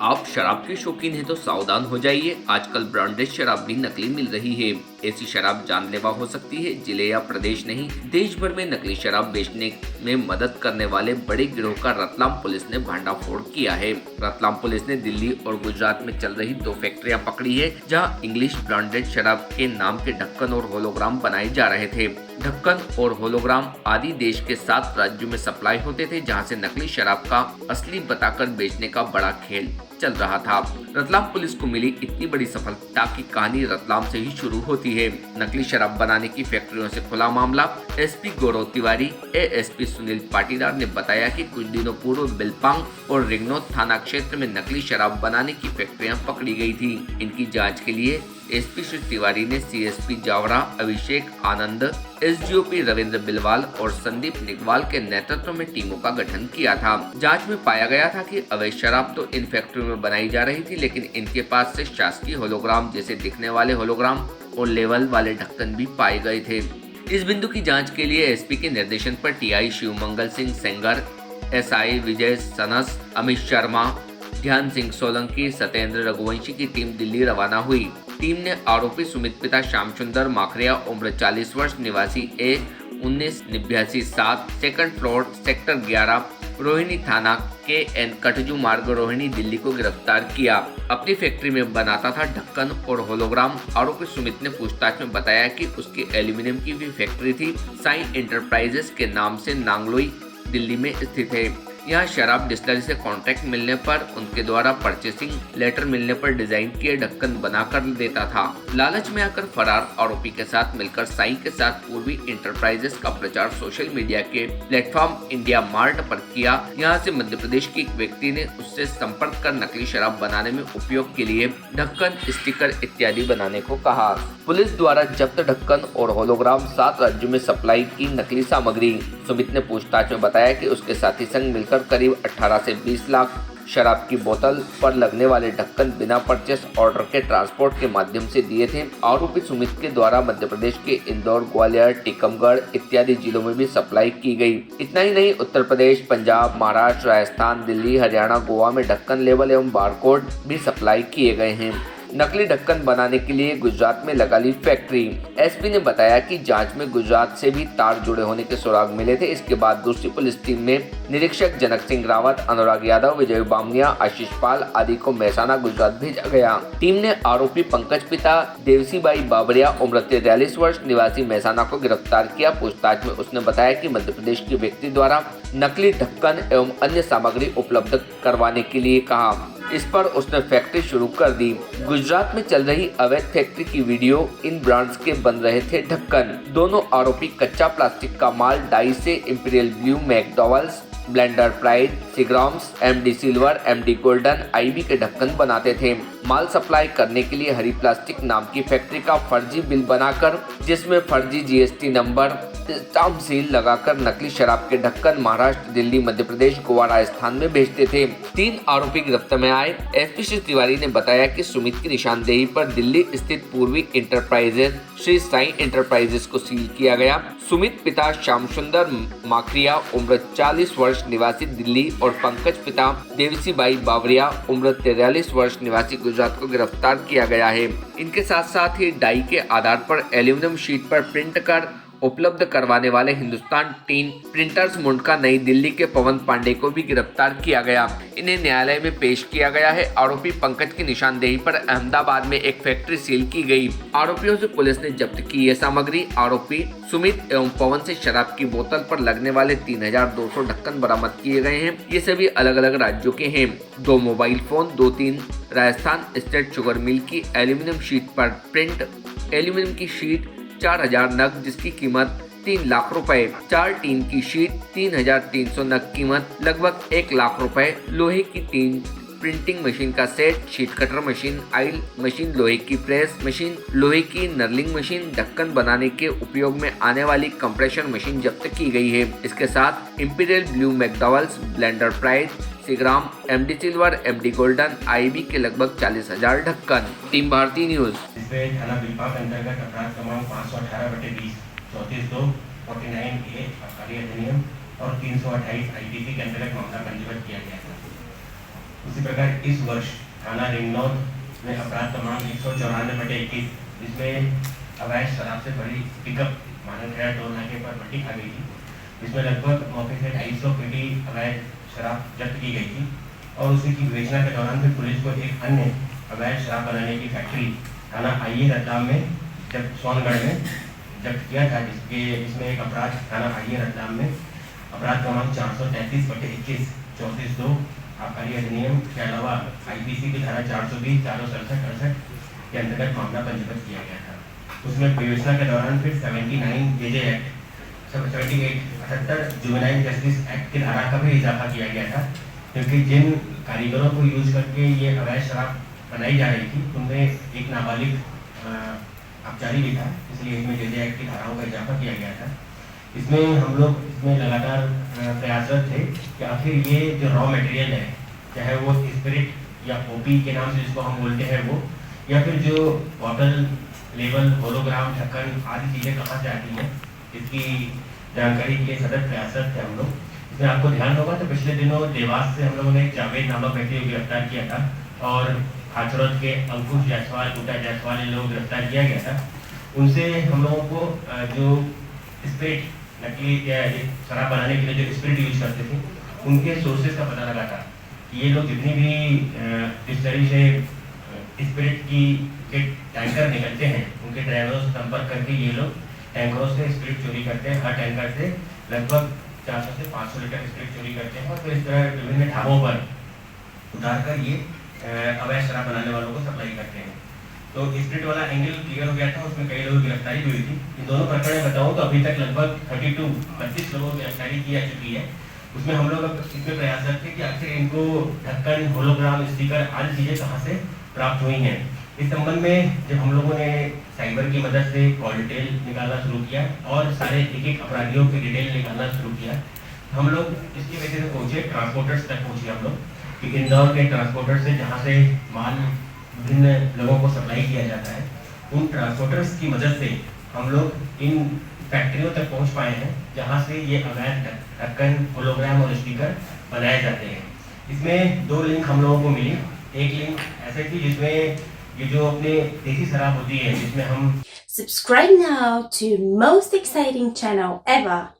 आप शराब के शौकीन हैं तो सावधान हो जाइए। आजकल ब्रांडेड शराब भी नकली मिल रही है। ऐसी शराब जानलेवा हो सकती है। जिले या प्रदेश नहीं, देश भर में नकली शराब बेचने में मदद करने वाले बड़े गिरोह का रतलाम पुलिस ने भंडाफोड़ किया है। रतलाम पुलिस ने दिल्ली और गुजरात में चल रही 2 फैक्ट्रियां पकड़ी है, जहां इंग्लिश ब्रांडेड शराब के नाम के ढक्कन और होलोग्राम बनाए जा रहे थे। ढक्कन और होलोग्राम आदि देश के 7 राज्यों में सप्लाई होते थे, जहां से नकली शराब का असली बताकर बेचने का बड़ा खेल चल रहा था। रतलाम पुलिस को मिली इतनी बड़ी सफलता की कहानी रतलाम से ही शुरू होती है। नकली शराब बनाने की फैक्ट्रियों से खुला मामला। एसपी गौरव तिवारी, एएसपी सुनील पाटीदार ने बताया कि कुछ दिनों पूर्व बिलपांग और रिंगनौद थाना क्षेत्र में नकली शराब बनाने की फैक्ट्रियां पकड़ी गई थी। इनकी जांच के लिए एसपी श्री तिवारी ने सीएसपी जावरा अभिषेक आनंद, एसडीओपी रविंद्र बिलवाल और संदीप निगवाल के नेतृत्व में टीमों का गठन किया था। जांच में पाया गया था कि अवैध शराब तो इन फैक्ट्रियों में बनाई जा रही थी, लेकिन इनके पास से शासकीय होलोग्राम जैसे दिखने वाले होलोग्राम और लेवल वाले ढक्कन भी पाए गए थे। इस बिंदु की जाँच के लिए एसपी के निर्देशन पर टीआई शिवमंगल सिंह सेंगर, एसआई विजय सनस, अमित शर्मा, ध्यान सिंह सोलंकी, सत्येंद्र रघुवंशी की टीम दिल्ली रवाना हुई। टीम ने आरोपी सुमित पिता श्याम सुंदर माखरिया, उम्र 40 वर्ष, निवासी ए 1989-7, सेकंड फ्लोर, सेक्टर 11, रोहिणी थाना के एन कटजू मार्ग, रोहिणी, दिल्ली को गिरफ्तार किया। अपनी फैक्ट्री में बनाता था ढक्कन और होलोग्राम। आरोपी सुमित ने पूछताछ में बताया कि उसकी एल्यूमिनियम की भी फैक्ट्री थी। साई एंटरप्राइजेस के नाम से नांगलोई, दिल्ली में स्थित है। यहाँ शराब डिस्टिलरी से कॉन्ट्रैक्ट मिलने पर, उनके द्वारा परचेसिंग लेटर मिलने पर डिजाइन किए ढक्कन बनाकर देता था। लालच में आकर फरार आरोपी के साथ मिलकर साई के साथ पूर्वी एंटरप्राइजेस का प्रचार सोशल मीडिया के प्लेटफॉर्म इंडिया मार्ट पर किया। यहाँ से मध्य प्रदेश के एक व्यक्ति ने उससे संपर्क कर नकली शराब बनाने में उपयोग के लिए ढक्कन, स्टिकर इत्यादि बनाने को कहा। पुलिस द्वारा जब्त ढक्कन और होलोग्राम 7 राज्यों में सप्लाई की नकली सामग्री। सुमित ने पूछताछ में बताया कि उसके साथी संग मिलकर करीब 18 से 20 लाख शराब की बोतल पर लगने वाले ढक्कन बिना परचेस ऑर्डर के ट्रांसपोर्ट के माध्यम से दिए थे। आरोपी सुमित के द्वारा मध्य प्रदेश के इंदौर, ग्वालियर, टीकमगढ़ इत्यादि जिलों में भी सप्लाई की गई। इतना ही नहीं, उत्तर प्रदेश, पंजाब, महाराष्ट्र, राजस्थान, दिल्ली, हरियाणा, गोवा में ढक्कन, लेबल एवं बारकोड भी सप्लाई किए गए हैं। नकली ढक्कन बनाने के लिए गुजरात में लगा ली फैक्ट्री। एसपी ने बताया कि जांच में गुजरात से भी तार जुड़े होने के सुराग मिले थे। इसके बाद दूसरी पुलिस टीम में निरीक्षक जनक सिंह रावत, अनुराग यादव, विजय बामनिया, आशीष पाल आदि को मेहसाना, गुजरात भेजा गया। टीम ने आरोपी पंकज पिता देवसीबाई बाबरिया, उम्र 43 वर्ष, निवासी मेहसाना को गिरफ्तार किया। पूछताछ में उसने बताया कि मध्य प्रदेश के व्यक्ति द्वारा नकली ढक्कन एवं अन्य सामग्री उपलब्ध करवाने के लिए कहा। इस पर उसने फैक्ट्री शुरू कर दी। गुजरात में चल रही अवैध फैक्ट्री की वीडियो, इन ब्रांड्स के बन रहे थे ढक्कन। दोनों आरोपी कच्चा प्लास्टिक का माल डाई से Imperial Blue, McDowell's, Blenders Pride, Seagram's, MD Silver, MD Golden, IB के ढक्कन बनाते थे। माल सप्लाई करने के लिए हरी प्लास्टिक नाम की फैक्ट्री का फर्जी बिल बनाकर, जिसमें फर्जी जीएसटी नंबर, स्टाम्प सील लगाकर नकली शराब के ढक्कन महाराष्ट्र, दिल्ली, मध्य प्रदेश, गोवा, राजस्थान में भेजते थे। 3 आरोपी गिरफ्तार में आए। एसपी श्री तिवारी ने बताया कि सुमित की निशानदेही पर दिल्ली स्थित पूर्वी एंटरप्राइजेस, श्री साई एंटरप्राइजेस को सील किया गया। सुमित पिता श्याम सुंदर माखरिया, उम्र 40 वर्ष, निवासी दिल्ली, और पंकज पिता देवसीबाई बावरिया, उम्र 43 वर्ष, निवासी गुजरात को गिरफ्तार किया गया है। इनके साथ साथ ही डाई के आधार पर एल्यूमिनियम शीट पर प्रिंट कर उपलब्ध करवाने वाले हिंदुस्तान टीन प्रिंटर्स मुंडका, नई दिल्ली के पवन पांडे को भी गिरफ्तार किया गया। इन्हें न्यायालय में पेश किया गया है। आरोपी पंकज की निशानदेही पर अहमदाबाद में एक फैक्ट्री सील की गई। आरोपियों से पुलिस ने जब्त की ये सामग्री। आरोपी सुमित एवं पवन से शराब की बोतल पर लगने वाले 3200 ढक्कन बरामद किए गए हैं। ये सभी अलग अलग राज्यों के हैं। 2 mobile phone, 2-3 Rajasthan state sugar mill की एल्यूमिनियम शीट पर प्रिंट, एल्यूमिनियम की शीट 4000 नग जिसकी कीमत 3 लाख रुपए, 4 टीन की शीट 3300 नग कीमत लगभग 1 लाख रुपए, लोहे की 3 प्रिंटिंग मशीन का सेट, शीट कटर मशीन, आइल मशीन, लोहे की प्रेस मशीन, लोहे की नर्लिंग मशीन, ढक्कन बनाने के उपयोग में आने वाली कंप्रेशर मशीन जब्त की गई है। इसके साथ Imperial Blue, McDowell's, Blenders Pride, Seagram, MD Silver, MD Golden, IB के लगभग 40,000 ढक्कन। Team Bharti news. इसमें थाना बिलपाक अंतर्गत अपराध क्रमांक 518/20, 34(2), 49A आबकारी अधिनियम और 328 आईपीसी के अंतर्गत मामला पंजीबद्ध किया गया था। उसी प्रकार इस वर्ष थाना रिंगनौद में अपराध क्रमांक 194/21 जिसमें अवैध शराब से भरी पिकअप मानव खैर 2 नाके पर पट्टी खा गई थी, जिसमें लगभग मौके से 250 पेटी अवैध शराब जब्त की गई थी और उसी की विवेचना के दौरान फिर पुलिस को एक अन्य अवैध शराब बनाने की फैक्ट्री थाना आईए रतलाम में जब सोनगढ़ में जब्त किया था, जिसमें एक अपराध थाना आईए रतलाम में अपराध क्रमांक 433/21 34(2) आबकारी अधिनियम के अलावा आईपीसी की धारा 420, 467, 68 के अंतर्गत मामला पंजीबद्ध किया गया था। उसमें विवेचना के दौरान फिर 79 JJ act 78 juvenile justice act की धारा का भी इजाफा किया गया था, क्योंकि जिन कारीगरों को यूज करके ये अवैध शराब बनाई जा रही थी उनमें एक नाबालिग अपचारी भी था, इसलिए इसमें जेजे एक्ट की धाराओं का इजाफा किया गया था। इसमें हम लोग इसमें लगातार प्रयासरत थे कि आखिर ये जो रॉ मटेरियल है, चाहे वो स्पिरिट या ओपी के नाम से जिसको हम बोलते हैं वो, या फिर जो बॉटल लेवल होलोग्राम ढक्कन आदि चीज़ें कहाँ से आती हैं, इसकी जानकारी के लिए सतत प्रयासरत थे हम लोग। इसमें आपको ध्यान होगा तो पिछले दिनों देवास से हम लोगों ने जावेद नामक व्यक्ति को गिरफ्तार किया था और हाथरस के अंकुश जायसवाल, ऊटा जायसवाल इन लोगों को गिरफ्तार किया गया था। उनसे हम लोगों को जो स्पिरिट नकली शराब बनाने के लिए जो स्पिरिट यूज करते थे उनके सोर्सेज का पता लगा था कि ये लोग जितनी भी डिस्टरी से स्पिरिट की के टैंकर निकलते हैं उनके ड्राइवरों से संपर्क करके ये लोग टैंकरों से स्पिरिट चोरी करते हैं। हर टैंकर से लगभग 400 से 500 लीटर स्पिरिट चोरी करते हैं और फिर इस तरह विभिन्न ढाबों पर उतारकर ये अवैध शराब बनाने वालों को सप्लाई करते हैं। तो स्पिरिट वाला एंगल क्लियर हो गया था, उसमें कई लोगों की गिरफ्तारी हुई थी। इन दोनों प्रकरण में बताऊँ तो अभी तक लगभग 32 लोगों की गिरफ्तारी की जा चुकी है। उसमें हम लोग अब इसमें प्रयासरत थे कि आखिर इनको ढक्कन, होलोग्राम, स्टिकर आदि चीज़ें कहाँ से प्राप्त हुई हैं। इस संबंध में जब हम लोगों ने साइबर की मदद से कॉल डिटेल निकालना शुरू किया और सारे एक अपराधियों की डिटेल निकालना शुरू किया, हम लोग इसकी वजह से पहुँचे ट्रांसपोर्टर्स तक पहुँचे हम लोग कि इंदौर के ट्रांसपोर्टर से जहाँ से माल विभिन्न लोगों को सप्लाई किया जाता है, उन ट्रांसपोर्टर्स की मदद से हम लोग इन फैक्ट्रियों तक पहुँच पाए हैं जहाँ से ये अवैध ढक्कन, होलोग्राम और स्टिकर बनाए जाते हैं। इसमें 2 लिंक हम लोगों को मिली। एक लिंक ऐसे थी जिसमें ये जो अपने देसी शराब होती है जिसमें हम Subscribe now to most exciting channel ever.